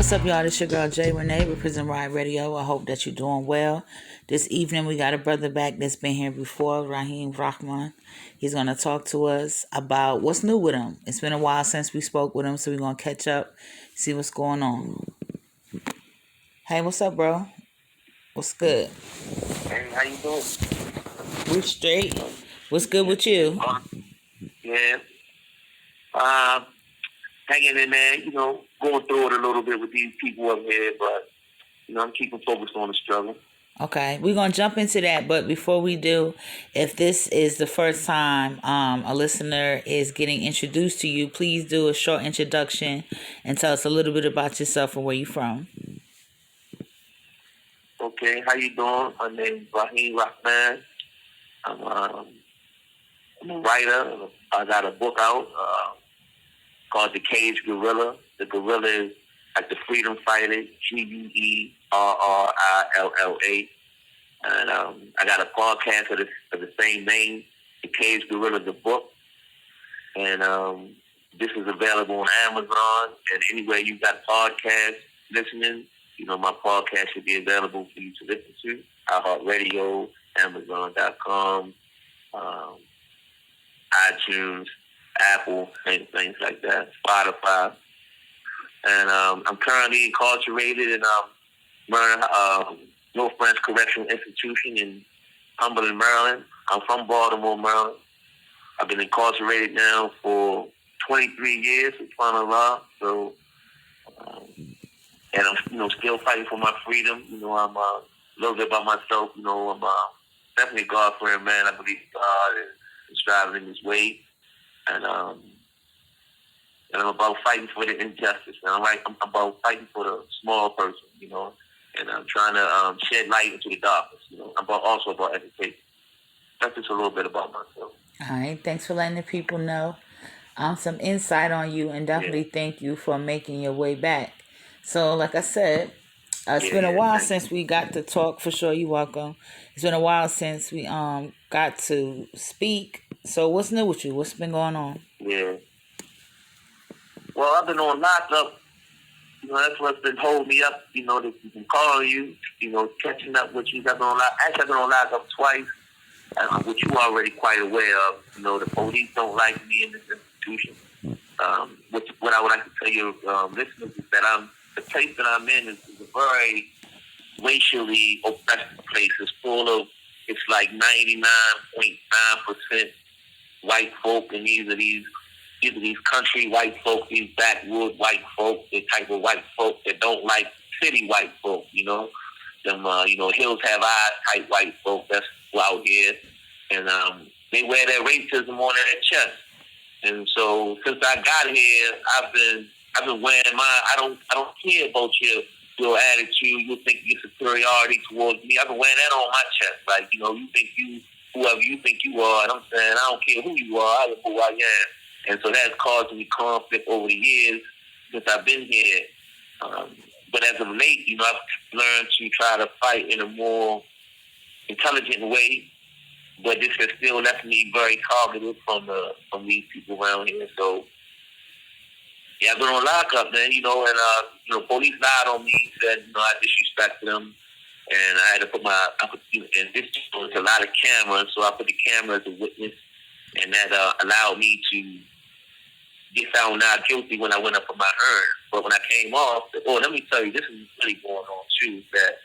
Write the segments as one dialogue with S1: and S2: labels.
S1: What's up, y'all? This your girl Jay Renee with Prison Ride Radio. I hope that you're doing well. This evening we got a brother back that's been here before, Raheem Rahman. He's gonna talk to us about what's new with him. It's been a while since we spoke with him, so we're gonna catch up, see what's going on. Hey, what's up, bro? What's good?
S2: Hey, how you doing?
S1: We straight. What's good with you?
S2: Yeah. Hanging in there, going through it a little bit with these people up here, but, I'm keeping focused on the struggle.
S1: Okay, we're going to jump into that, but before we do, if this is the first time a listener is getting introduced to you, please do a short introduction and tell us a little bit about yourself and where you're from.
S2: Okay, how you doing? My name is Raheem Rahman. I'm a writer. I got a book out called The Cage Guerrilla. The Guerrilla is like the freedom fighter, Guerrilla. And I got a podcast of the same name, The Cage Guerrilla, the book. And this is available on Amazon and anywhere you got podcasts listening. My podcast should be available for you to listen to. iHeartRadio, Amazon.com, iTunes, Apple, things like that, Spotify. And I'm currently incarcerated in North Branch Correctional Institution in Cumberland, Maryland. I'm from Baltimore, Maryland. I've been incarcerated now for 23 years with final law. So, and I'm still fighting for my freedom. I'm a little bit about myself. I'm definitely a God-fearing man. I believe God is striving in His way, and I'm about fighting for the injustice. And I'm about fighting for the small person. And I'm trying to shed light into the darkness. I'm also about education. That's just a little bit about myself.
S1: All right, thanks for letting the people know some insight on you, and definitely thank you for making your way back. So, like I said, it's been a while since we got to talk. For sure, you're welcome. It's been a while since we got to speak. So, what's new with you? What's been going on?
S2: Yeah. Well, I've been on lockup. That's what's been holding me up. They've been calling you. Catching up with you. Actually, I've been on lockup twice, which you already quite aware of. The police don't like me in this institution. What I would like to tell your listeners is that the place that I'm in is a very racially oppressive place. It's like 99.9% white folk, and these are these country white folk, these backwood white folk, the type of white folk that don't like city white folk, them hills have eyes type white folk that's out here, and they wear their racism on their chest. And so since I got here, I've been wearing mine. I don't care about your attitude. You think your superiority towards me. I've been wearing that on my chest. Like, you think whoever you think you are, and I'm saying I don't care who you are, I know who I am. And so that's caused me conflict over the years since I've been here. But as of late, I've learned to try to fight in a more intelligent way. But this has still left me very targeted from these people around here. So, yeah, I've been on lockup, man, and police lied on me, said, I disrespected them. And I had to put and this was a lot of cameras, so I put the camera as a witness. And that allowed me to get found not guilty when I went up for my hearing. But when I came off, let me tell you, this is really going on too, that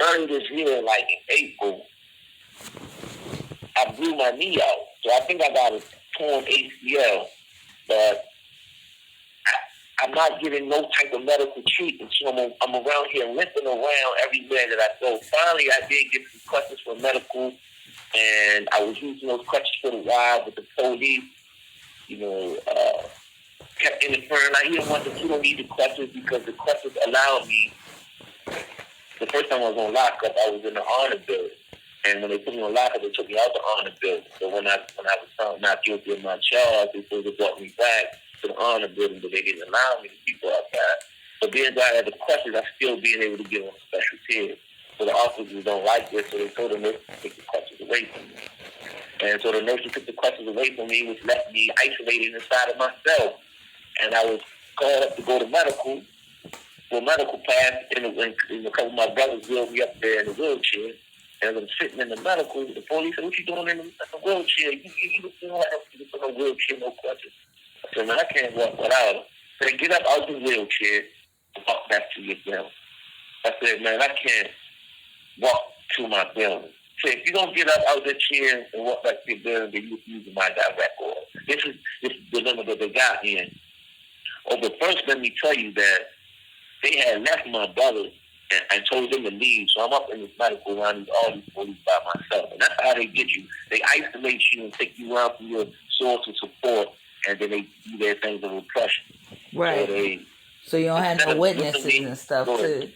S2: early this year, like in April, I blew my knee out. So I think I got a torn ACL, but I'm not getting no type of medical treatment. So I'm around here limping around everywhere that I go. Finally, I did get some questions for medical, and I was using those crutches for a while, but the police, kept interfering. Like, you don't need the crutches because the crutches allowed me. The first time I was on lockup, I was in the honor building. And when they put me on lockup, they took me out the honor building. So when I was found not guilty of my charge, they supposed to brought me back to the honor building, but they didn't allow me to keep outside. So being that I had the crutches, I still being able to give them special care. So the officers don't like this, so they told the nurse to take the crutches away from me. And so the nurses took the crutches away from me, which left me isolated inside of my cell. And I was called up to go to medical, for medical pass, and a couple of my brothers wheeled me up there in a wheelchair. And I'm sitting in the medical, the police said, "What you doing in the wheelchair? You don't have to put no wheelchair, no crutches." I said, "Man, I can't walk without it." They said, "Get up out the wheelchair and walk back to your building." I said, "Man, I can't walk to my building." I said, "If you don't get up out the chair and walk back to your building, then you're using my direct order." This is the limit that they got me in. Oh, but first, let me tell you that they had left my brother and told them to leave. So I'm up in this medical around all these police by myself. And that's how they get you. They isolate you and take you out from your source of support, and then they do their things of repression.
S1: Right. So you don't have no witnesses and stuff, too.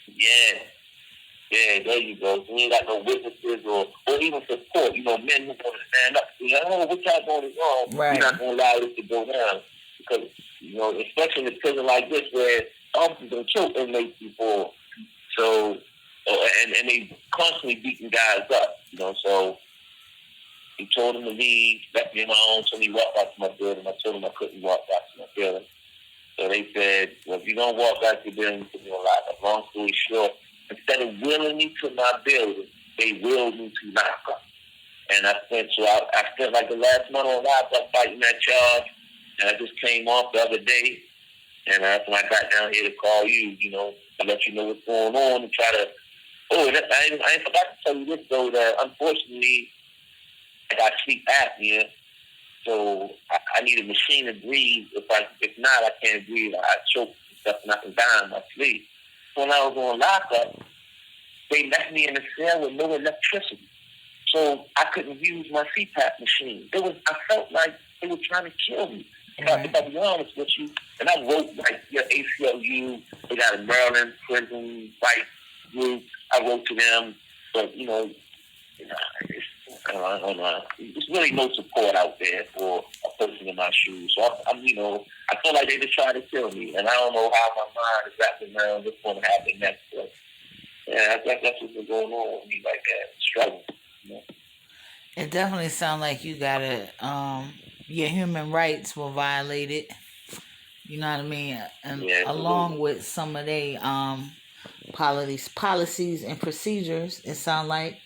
S2: Yeah. Yeah, there you go. You ain't got no witnesses or even support. Men who want to stand up. "Oh, what y'all doing is wrong."
S1: Right.
S2: You're not going to allow this to go down. Because, especially in a prison like this where officers don't kill inmates before. So, and they constantly beating guys up, So he told him to leave, left me on my own, told me to walk back to my building. I told him I couldn't walk back to my building. So they said, "Well, if you don't walk back to your building, you can be lock up." Long story short, instead of wheeling me to my building, they wheeled me to lockup. And I spent like the last month on lockup fighting that charge. And I just came off the other day. And that's when I got down here to call you, to let you know what's going on and try to. Oh, I forgot to tell you this, though, that unfortunately I got sleep apnea. So I need a machine to breathe. If not, I can't breathe. I choke and stuff and I can die in my sleep. So when I was on lockup, they left me in a cell with no electricity. So I couldn't use my CPAP machine. I felt like they were trying to kill me.
S1: Right.
S2: If I'll be honest with you, and I wrote like your ACLU, they got a Maryland prison fight group. I wrote to them, but I don't know. There's really no support out there for a person in my shoes. So I feel like they just try to kill me, and I don't know how my mind is wrapping around what's going to happen next. But yeah, I think that's what's been going on with me, like that struggle.
S1: It definitely sounds like you gotta. Your human rights were violated. You know what I mean? And along with some of their policies and procedures, it sounds like.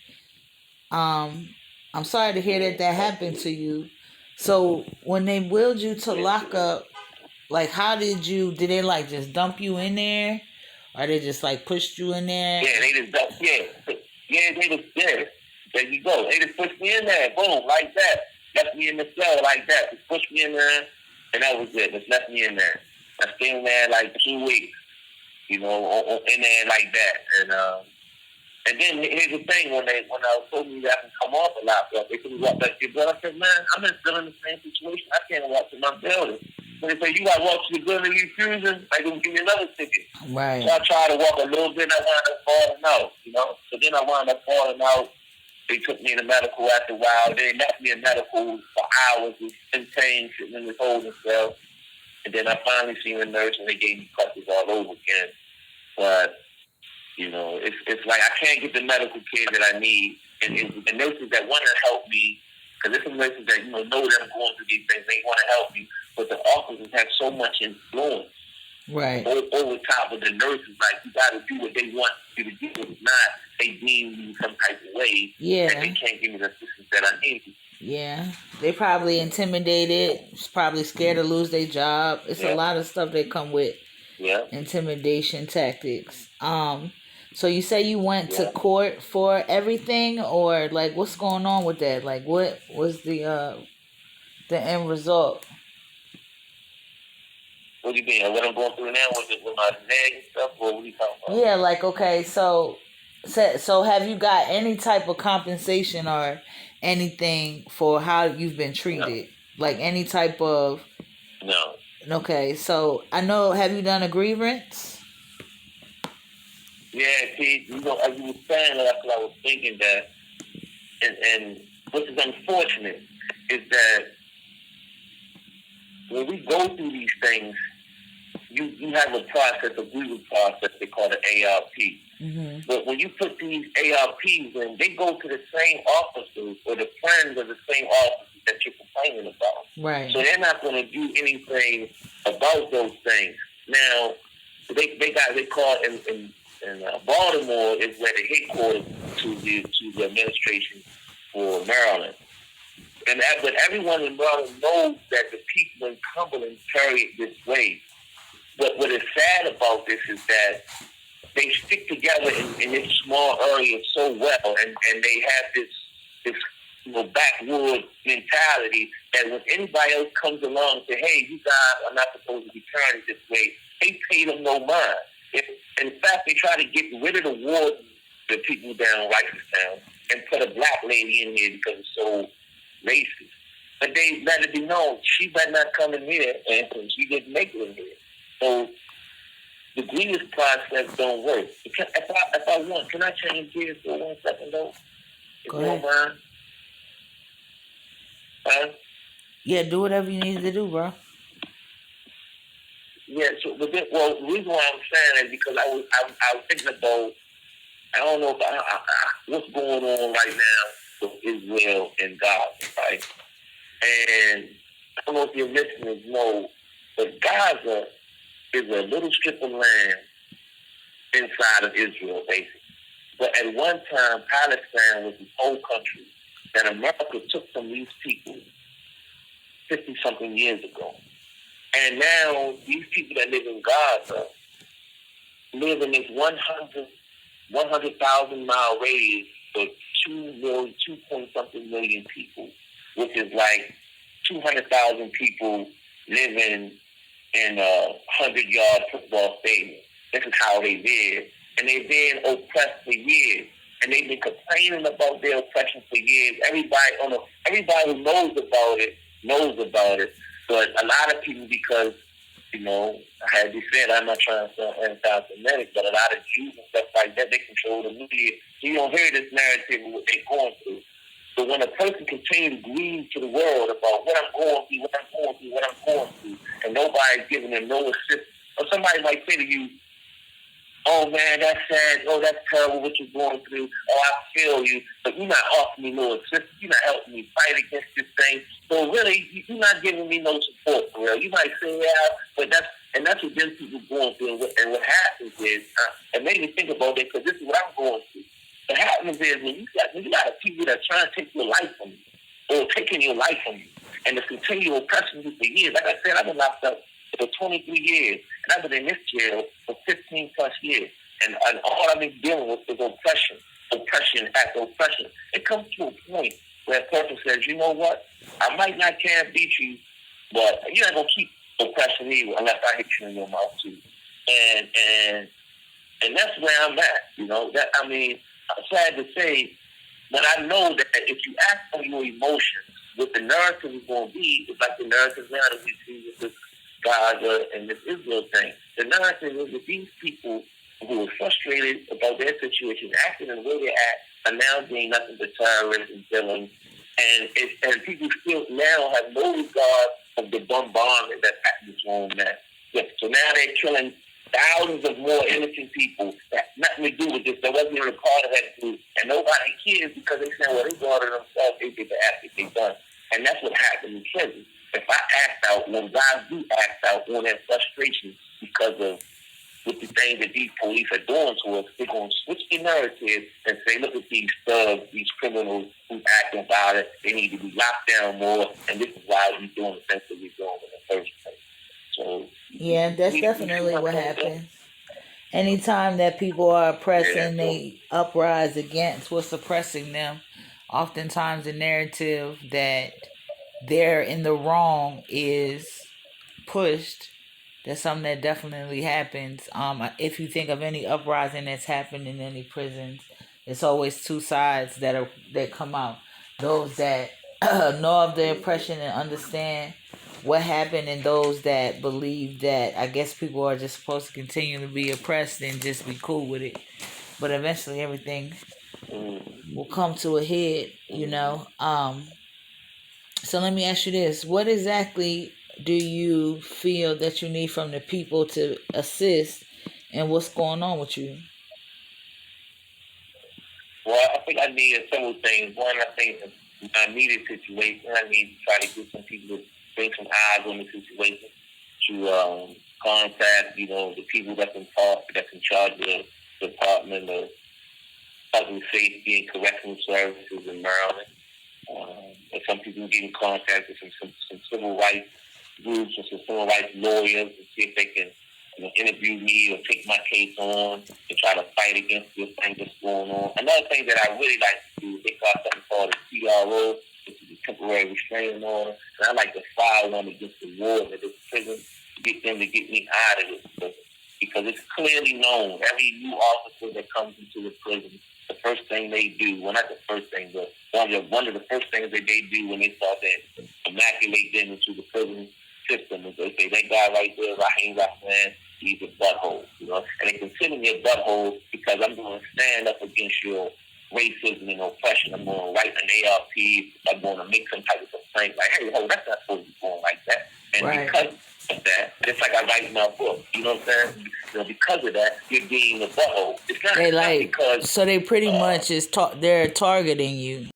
S1: I'm sorry to hear that happened to you. So when they wheeled you to lock up, like how did they like just dump you in there? Or they just like pushed you in there?
S2: Yeah, they just dumped, they just, there you go. They just pushed me in there, boom, like that. Left me in the cell like that. Just pushed me in there, and that was it. Just left me in there. I stayed in there like 2 weeks, in there like that. And then here's the thing: when I was told me that I can come off a lockup, they told me walk back to your building. I said, "Man, I'm still in the same situation. I can't walk to my building." So they said, "You got to walk to your building and refusing. They're gonna give you another ticket."
S1: Right.
S2: So I tried to walk a little bit, and I wound up falling out. So then I wound up falling out. They took me into medical after a while. They left me in medical for hours in pain, sitting in this holding cell. And then I finally seen a nurse, and they gave me crutches all over again. But it's like I can't get the medical care that I need. And the nurses that want to help me, because there's some nurses that know that I'm going through these things, they want to help me. But the officers have so much influence.
S1: Right.
S2: Over top of the nurses, like you got to do what they want you to do. If not, they deem you some type of way.
S1: Yeah.
S2: And they can't give me the assistance that I need.
S1: Yeah. They probably intimidated, probably scared to lose their job. It's a lot of stuff that come with intimidation tactics. So you say you went to court for everything, or like what's going on with that? Like what was the end result?
S2: What do you mean? What I'm going through now with my leg and stuff, or what are you talking about?
S1: Yeah, like okay, so have you got any type of compensation or anything for how you've been treated? No. Like any type of
S2: No.
S1: Okay, so have you done a grievance?
S2: Yeah, see, as you were saying, that's what I was thinking that, and what is unfortunate is that when we go through these things, you have a process, a grievance process they call the ARP. Mm-hmm. But when you put these ARPs in, they go to the same officers or the friends of the same officers that you're complaining about.
S1: Right.
S2: So they're not going to do anything about those things. Now, They call in Baltimore is where the headquarters to the administration for Maryland. But everyone in Maryland knows that the people in Cumberland carry it this way. But what is sad about this is that they stick together in this small area so well, and they have this backwood mentality that when anybody else comes along and say, "Hey, you guys are not supposed to be turning this way," they pay them no mind. In fact, they try to get rid of the warden, the people down Ricestown, and put a black lady in here because it's so racist. But they let it be known she better not come in here, and she didn't make it in here. So the grievance process don't work. If I want, can I change gears for 1 second though? If
S1: Go
S2: you don't
S1: ahead.
S2: mind? Huh?
S1: Yeah, do whatever you need to do, bro.
S2: Yeah. So, the reason why I'm saying is because I was thinking about, I don't know what's going on right now with Israel and Gaza, right? And I don't know if your listeners know, but Gaza is a little strip of land inside of Israel, basically. But at one time, Palestine was the whole country that America took from these people 50-something years ago. And now these people that live in Gaza live in this 100,000 mile radius for 2-point-something million people, which is like 200,000 people living in a 100-yard football stadium. This is how they live. And they've been oppressed for years. And they've been complaining about their oppression for years. Everybody who knows about it knows about it. But a lot of people, because, I had this said, I'm not trying to sound anti-Semitic, but a lot of Jews and stuff like that, they control the media. So you don't hear this narrative of what they're going through. But when a person continues to grieve to the world about what I'm going through, and nobody's giving them no assistance, or somebody might say to you, "Oh man, that's sad. Oh, that's terrible what you're going through. Oh, I feel you, but you're not offering me no assistance. You're not helping me fight against this thing. So really, you're not giving me no support for real." You might say, "Yeah," but that's what them people going through. And what happens is, it made me think about it because this is what I'm going through. What happens is when you got people that are trying to take your life from you, or taking your life from you, and to continue oppressing you for years. Like I said, I've been locked up for 23 years, and I've been in this jail for 15 plus years. And all I've been dealing with is oppression after oppression. It comes to a point where a person says, "You know what? I might not can't beat you, but you're not gonna keep oppressing me unless I hit you in your mouth too." And that's where I'm at. I'm sad to say, but I know that if you act on your emotions, what the narrative is going to be is like the narrative now that we see with this Gaza and this Israel thing. The narrative is that these people who are frustrated about their situation, acting in the way they act, are now being nothing but terrorists and villains. And people still now have no regard of the bombardment that's happening to them now. Yes, so now they're killing thousands of more innocent people that have nothing to do with this. That wasn't even a part of that group. And nobody cares because they say, well, they brought it themselves. They did the act that they done. And that's what happened in prison. If I act out, when guys do act out on that frustration because of with the things that these police are doing to us, they're going to switch the narrative and say, look at these thugs, these criminals who acting violent. They need to be locked down more, and this is why we're doing the things that we're doing in the first place. So,
S1: yeah, that's definitely what happens. Anytime that people are oppressed and they uprise against what's oppressing them, oftentimes the narrative that they're in the wrong is pushed. That's something that definitely happens. If you think of any uprising that's happened in any prisons, it's always two sides that come out. Those that know of the oppression and understand what happened, and those that believe that I guess people are just supposed to continue to be oppressed and just be cool with it. But eventually everything will come to a head, So let me ask you this. What exactly do you feel that you need from the people to assist, and what's going on with you?
S2: Well, I think I need several things. One, I think I needed situation. I need to try to get some people to bring some eyes on the situation to contact, the people that's in charge of the Department of Public Safety and Correctional Services in Maryland. And some people get in contact with some civil rights groups and some civil rights lawyers to see if they can interview me or take my case on to try to fight against this thing that's going on. Another thing that I really like to do is they got something called a TRO, which is a temporary restraining order. And I like to file one against the warden of this prison to get them to get me out of this prison. Because it's clearly known, every new officer that comes into the prison, the first thing they do, well, not the first thing, but one of the first things that they do when they start to immaculate them into the prison system is they say, that guy right there, Raheem Rahman, he's a butthole, and they consider me a butthole because I'm going to stand up against your racism and oppression. I'm going to write an ARP. I'm going to make some type of complaint like, hey, that's not supposed to be going like that. And because of that, it's like I write in my book. You know what I'm saying? Because of that, you're being a butthole. It's not,
S1: They
S2: not because
S1: so they pretty much they're targeting you.